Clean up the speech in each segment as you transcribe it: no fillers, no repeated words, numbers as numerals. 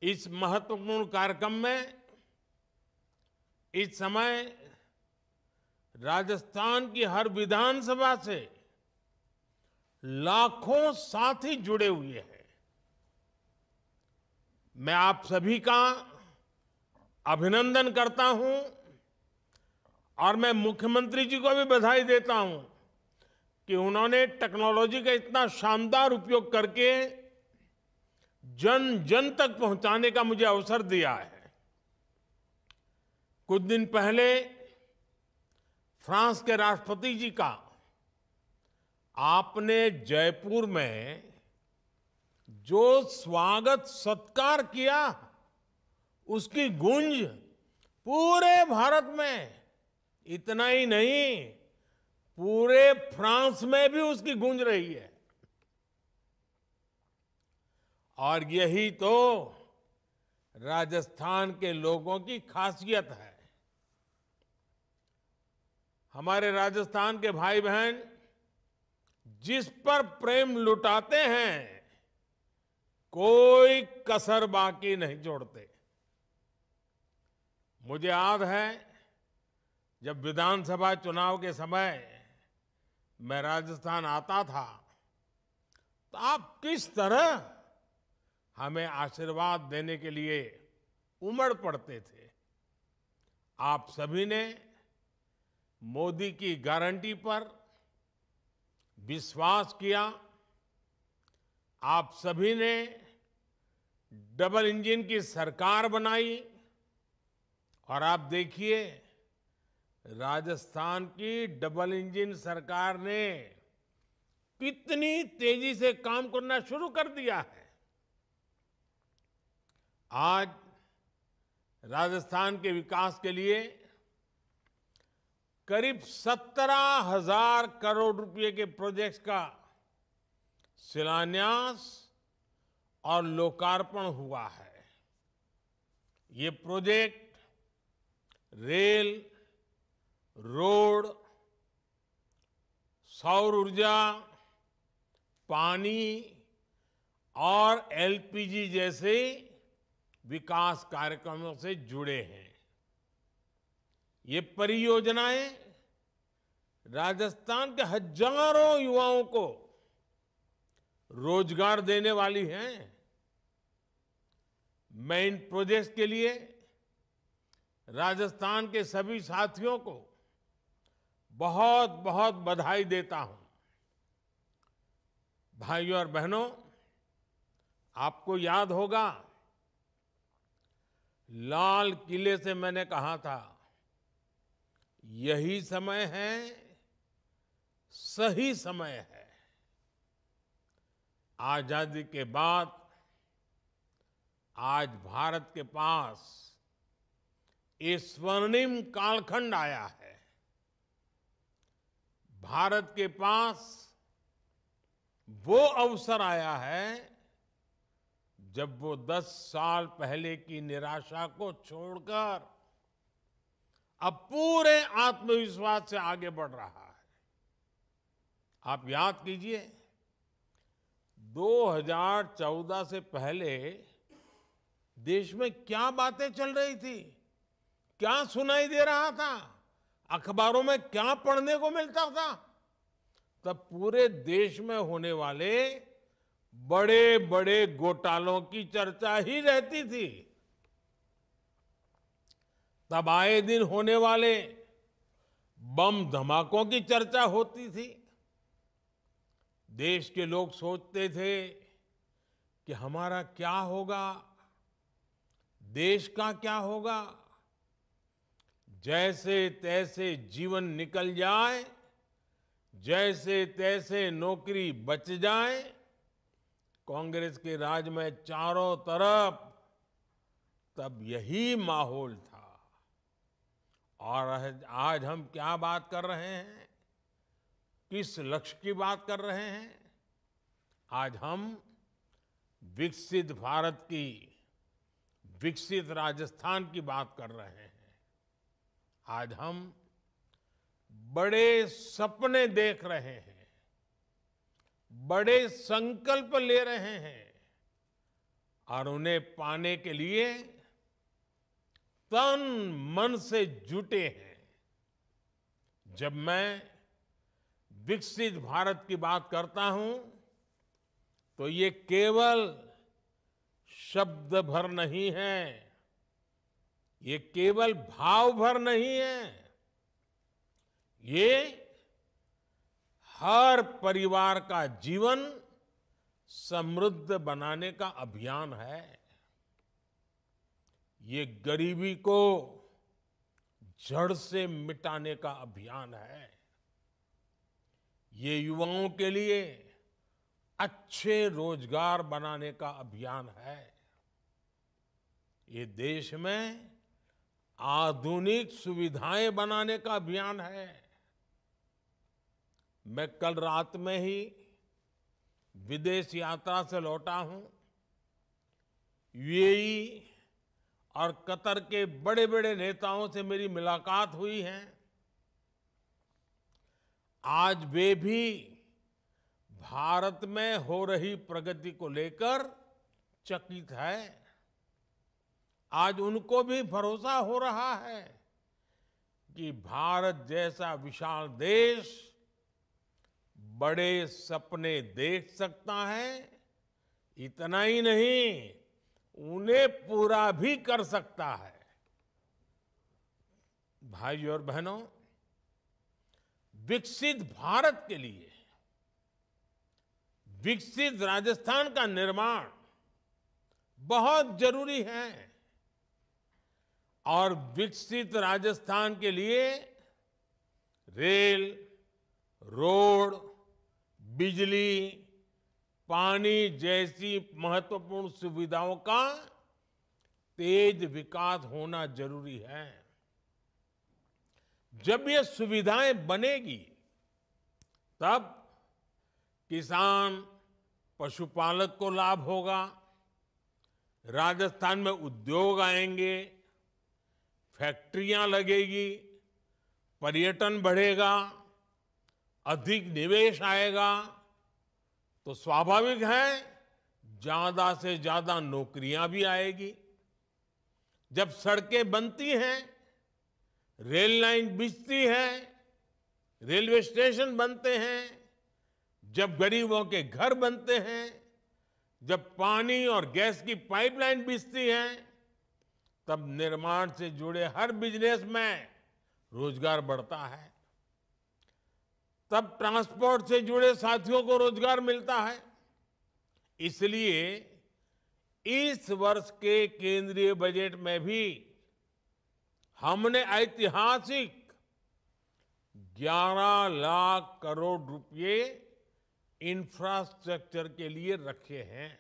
इस महत्वपूर्ण कार्यक्रम में इस समय राजस्थान की हर विधानसभा से लाखों साथी जुड़े हुए हैं। मैं आप सभी का अभिनंदन करता हूं और मैं मुख्यमंत्री जी को भी बधाई देता हूं कि उन्होंने टेक्नोलॉजी का इतना शानदार उपयोग करके जन जन तक पहुंचाने का मुझे अवसर दिया है। कुछ दिन पहले फ्रांस के राष्ट्रपति जी का आपने जयपुर में जो स्वागत सत्कार किया, उसकी गूंज पूरे भारत में, इतना ही नहीं पूरे फ्रांस में भी उसकी गूंज रही है। और यही तो राजस्थान के लोगों की खासियत है। हमारे राजस्थान के भाई बहन जिस पर प्रेम लुटाते हैं, कोई कसर बाकी नहीं छोड़ते। मुझे याद है जब विधानसभा चुनाव के समय मैं राजस्थान आता था तो आप किस तरह हमें आशीर्वाद देने के लिए उमड़ पड़ते थे। आप सभी ने मोदी की गारंटी पर विश्वास किया। आप सभी ने डबल इंजन की सरकार बनाई और आप देखिए राजस्थान की डबल इंजन सरकार ने कितनी तेजी से काम करना शुरू कर दिया है। आज राजस्थान के विकास के लिए करीब 17,000 करोड़ रुपए के प्रोजेक्ट्स का शिलान्यास और लोकार्पण हुआ है। ये प्रोजेक्ट रेल, रोड, सौर ऊर्जा, पानी और एलपीजी जैसे विकास कार्यक्रमों से जुड़े हैं। ये परियोजनाएं राजस्थान के हजारों युवाओं को रोजगार देने वाली हैं। मैं इन प्रोजेक्ट्स के लिए राजस्थान के सभी साथियों को बहुत बहुत बधाई देता हूं। भाइयों और बहनों, आपको याद होगा लाल किले से मैंने कहा था यही समय है, सही समय है। आजादी के बाद आज भारत के पास ये स्वर्णिम कालखंड आया है। भारत के पास वो अवसर आया है जब वो 10 साल पहले की निराशा को छोड़कर अब पूरे आत्मविश्वास से आगे बढ़ रहा है। आप याद कीजिए 2014 से पहले देश में क्या बातें चल रही थी, क्या सुनाई दे रहा था, अखबारों में क्या पढ़ने को मिलता था। तब पूरे देश में होने वाले बड़े बड़े घोटालों की चर्चा ही रहती थी। तब आए दिन होने वाले बम धमाकों की चर्चा होती थी। देश के लोग सोचते थे कि हमारा क्या होगा, देश का क्या होगा। जैसे तैसे जीवन निकल जाए, जैसे तैसे नौकरी बच जाए। कांग्रेस के राज में चारों तरफ तब यही माहौल था। और आज हम क्या बात कर रहे हैं, किस लक्ष्य की बात कर रहे हैं। आज हम विकसित भारत की, विकसित राजस्थान की बात कर रहे हैं। आज हम बड़े सपने देख रहे हैं, बड़े संकल्प ले रहे हैं और उन्हें पाने के लिए तन मन से जुटे हैं। जब मैं विकसित भारत की बात करता हूं तो ये केवल शब्द भर नहीं है, ये केवल भाव भर नहीं है, ये हर परिवार का जीवन समृद्ध बनाने का अभियान है। ये गरीबी को जड़ से मिटाने का अभियान है। ये युवाओं के लिए अच्छे रोजगार बनाने का अभियान है। ये देश में आधुनिक सुविधाएं बनाने का अभियान है। मैं कल रात में ही विदेश यात्रा से लौटा हूं। यूएई और कतर के बड़े बड़े नेताओं से मेरी मुलाकात हुई है। आज वे भी भारत में हो रही प्रगति को लेकर चकित है। आज उनको भी भरोसा हो रहा है कि भारत जैसा विशाल देश बड़े सपने देख सकता है। इतना ही नहीं, उन्हें पूरा भी कर सकता है। भाइयों और बहनों, विकसित भारत के लिए विकसित राजस्थान का निर्माण बहुत जरूरी है। और विकसित राजस्थान के लिए रेल, रोड, बिजली, पानी जैसी महत्वपूर्ण सुविधाओं का तेज विकास होना जरूरी है। जब ये सुविधाएं बनेगी तब किसान, पशुपालक को लाभ होगा, राजस्थान में उद्योग आएंगे, फैक्ट्रियां लगेगी, पर्यटन बढ़ेगा, अधिक निवेश आएगा, तो स्वाभाविक है ज्यादा से ज्यादा नौकरियां भी आएगी। जब सड़कें बनती हैं, रेल लाइन बिछती है, रेलवे स्टेशन बनते हैं, जब गरीबों के घर बनते हैं, जब पानी और गैस की पाइपलाइन बिछती है, तब निर्माण से जुड़े हर बिजनेस में रोजगार बढ़ता है। तब ट्रांसपोर्ट से जुड़े साथियों को रोजगार मिलता है। इसलिए इस वर्ष के केंद्रीय बजट में भी हमने ऐतिहासिक 11 लाख करोड़ रुपए इंफ्रास्ट्रक्चर के लिए रखे हैं।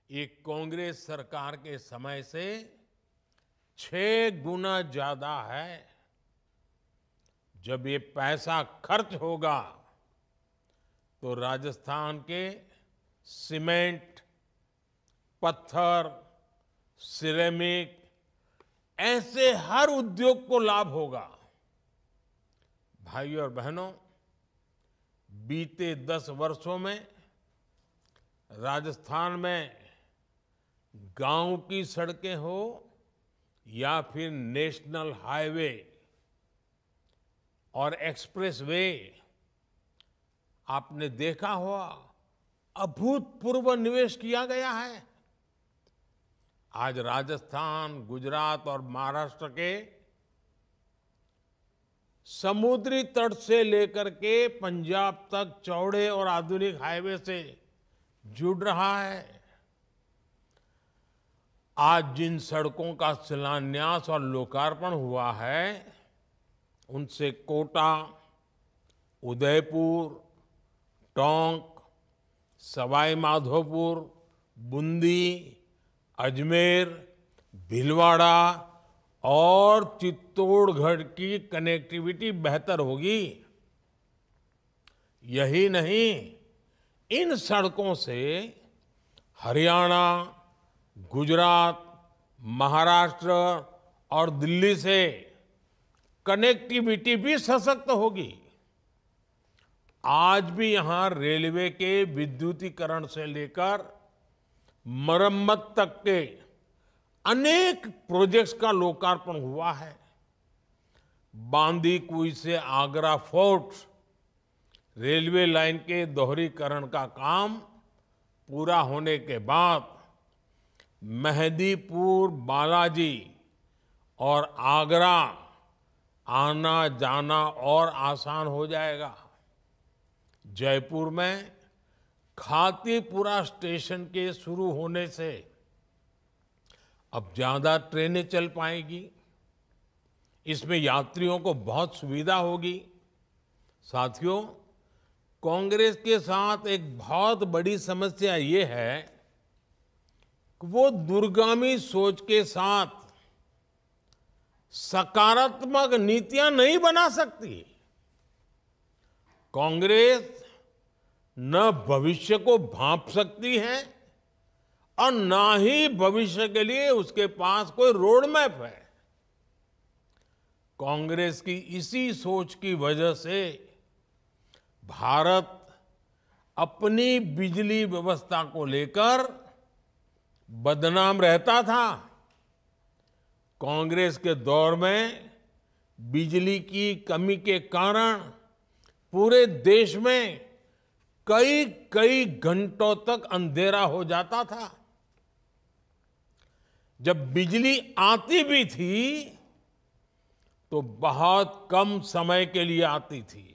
ये कांग्रेस सरकार के समय से 6 गुना ज्यादा है। जब ये पैसा खर्च होगा तो राजस्थान के सीमेंट, पत्थर, सिरेमिक ऐसे हर उद्योग को लाभ होगा। भाइयों और बहनों, बीते 10 वर्षों में राजस्थान में गांव की सड़कें हो या फिर नेशनल हाईवे और एक्सप्रेसवे, आपने देखा होगा अभूतपूर्व निवेश किया गया है। आज राजस्थान, गुजरात और महाराष्ट्र के समुद्री तट से लेकर के पंजाब तक चौड़े और आधुनिक हाईवे से जुड़ रहा है। आज जिन सड़कों का शिलान्यास और लोकार्पण हुआ है, उनसे कोटा, उदयपुर, टोंक, सवाई माधोपुर, बूंदी, अजमेर, भीलवाड़ा और चित्तौड़गढ़ की कनेक्टिविटी बेहतर होगी। यही नहीं, इन सड़कों से हरियाणा, गुजरात, महाराष्ट्र और दिल्ली से कनेक्टिविटी भी सशक्त होगी। आज भी यहां रेलवे के विद्युतीकरण से लेकर मरम्मत तक के अनेक प्रोजेक्ट्स का लोकार्पण हुआ है। बांदीकुई से आगरा फोर्ट रेलवे लाइन के दोहरीकरण का काम पूरा होने के बाद मेहंदीपुर, बालाजी और आगरा आना जाना और आसान हो जाएगा। जयपुर में खातीपुरा स्टेशन के शुरू होने से अब ज्यादा ट्रेनें चल पाएंगी। इसमें यात्रियों को बहुत सुविधा होगी। साथियों, कांग्रेस के साथ एक बहुत बड़ी समस्या ये है कि वो दूरगामी सोच के साथ सकारात्मक नीतियां नहीं बना सकती। कांग्रेस न भविष्य को भांप सकती है और ना ही भविष्य के लिए उसके पास कोई रोड मैप है। कांग्रेस की इसी सोच की वजह से भारत अपनी बिजली व्यवस्था को लेकर बदनाम रहता था। कांग्रेस के दौर में बिजली की कमी के कारण पूरे देश में कई कई घंटों तक अंधेरा हो जाता था। जब बिजली आती भी थी तो बहुत कम समय के लिए आती थी।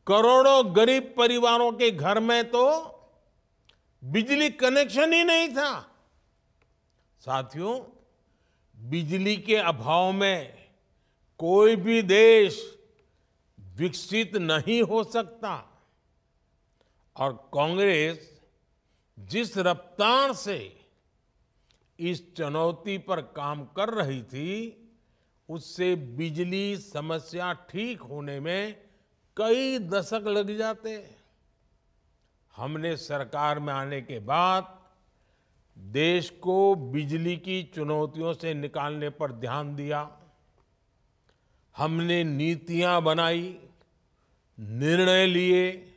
करोड़ों गरीब परिवारों के घर में तो बिजली कनेक्शन ही नहीं था। साथियों, बिजली के अभाव में कोई भी देश विकसित नहीं हो सकता। और कांग्रेस जिस रफ्तार से इस चुनौती पर काम कर रही थी, उससे बिजली समस्या ठीक होने में कई दशक लग जाते। हमने सरकार में आने के बाद देश को बिजली की चुनौतियों से निकालने पर ध्यान दिया। हमने नीतियां बनाई, निर्णय लिए।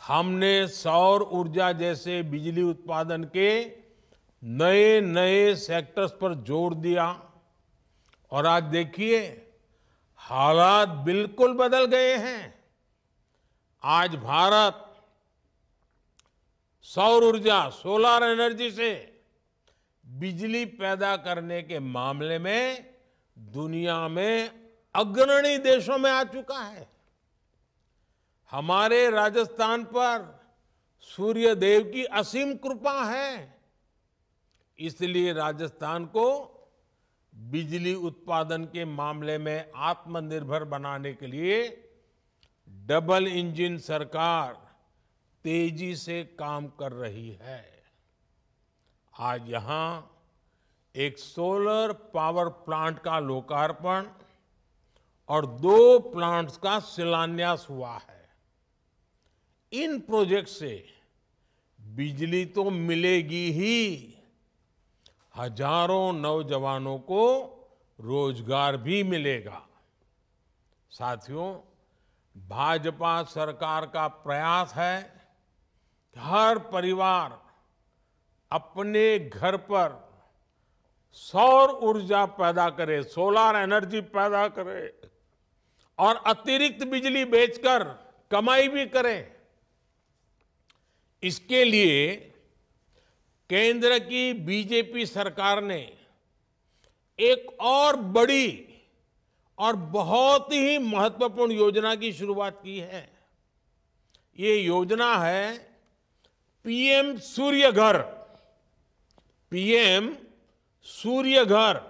हमने सौर ऊर्जा जैसे बिजली उत्पादन के नए नए सेक्टर्स पर जोर दिया। और आज देखिए, हालात बिल्कुल बदल गए हैं। आज भारत सौर ऊर्जा, सोलर एनर्जी से बिजली पैदा करने के मामले में दुनिया में अग्रणी देशों में आ चुका है। हमारे राजस्थान पर सूर्य देव की असीम कृपा है। इसलिए राजस्थान को बिजली उत्पादन के मामले में आत्मनिर्भर बनाने के लिए डबल इंजन सरकार तेजी से काम कर रही है। आज यहां एक सोलर पावर प्लांट का लोकार्पण और 2 प्लांट्स का शिलान्यास हुआ है। इन प्रोजेक्ट से बिजली तो मिलेगी ही, हजारों नौजवानों को रोजगार भी मिलेगा। साथियों, भाजपा सरकार का प्रयास है कि हर परिवार अपने घर पर सौर ऊर्जा पैदा करे, सोलर एनर्जी पैदा करे और अतिरिक्त बिजली बेचकर कमाई भी करे। इसके लिए केंद्र की बीजेपी सरकार ने एक और बड़ी और बहुत ही महत्वपूर्ण योजना की शुरुआत की है। ये योजना है पीएम सूर्य घर। पीएम सूर्य घर,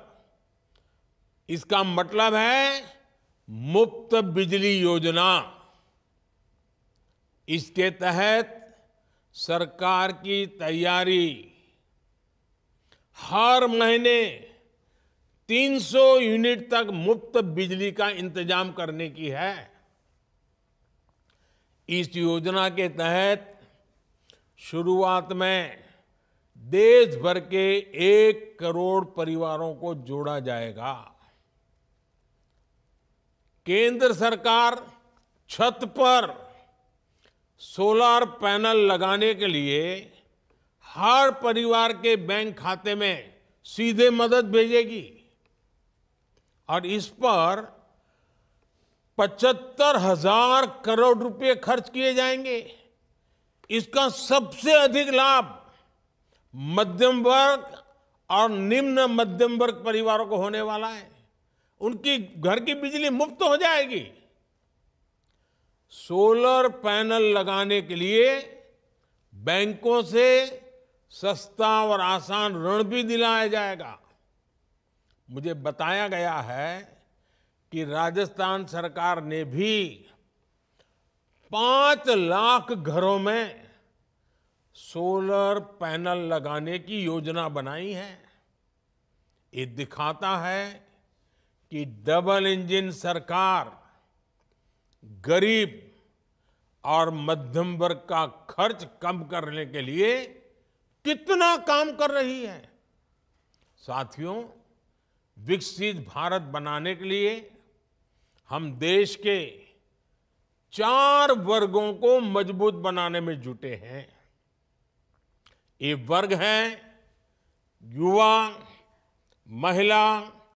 इसका मतलब है मुफ्त बिजली योजना। इसके तहत सरकार की तैयारी हर महीने 300 यूनिट तक मुफ्त बिजली का इंतजाम करने की है। इस योजना के तहत शुरुआत में देश भर के 1 करोड़ परिवारों को जोड़ा जाएगा। केंद्र सरकार छत पर सोलर पैनल लगाने के लिए हर परिवार के बैंक खाते में सीधे मदद भेजेगी और इस पर 75,000 करोड़ रुपए खर्च किए जाएंगे। इसका सबसे अधिक लाभ मध्यम वर्ग और निम्न मध्यम वर्ग परिवारों को होने वाला है। उनकी घर की बिजली मुफ्त हो जाएगी। सोलर पैनल लगाने के लिए बैंकों से सस्ता और आसान ऋण भी दिलाया जाएगा। मुझे बताया गया है कि राजस्थान सरकार ने भी 5 लाख घरों में सोलर पैनल लगाने की योजना बनाई है। ये दिखाता है कि डबल इंजन सरकार गरीब और मध्यम वर्ग का खर्च कम करने के लिए कितना काम कर रही है। साथियों, विकसित भारत बनाने के लिए हम देश के 4 वर्गों को मजबूत बनाने में जुटे हैं। ये वर्ग हैं युवा, महिला,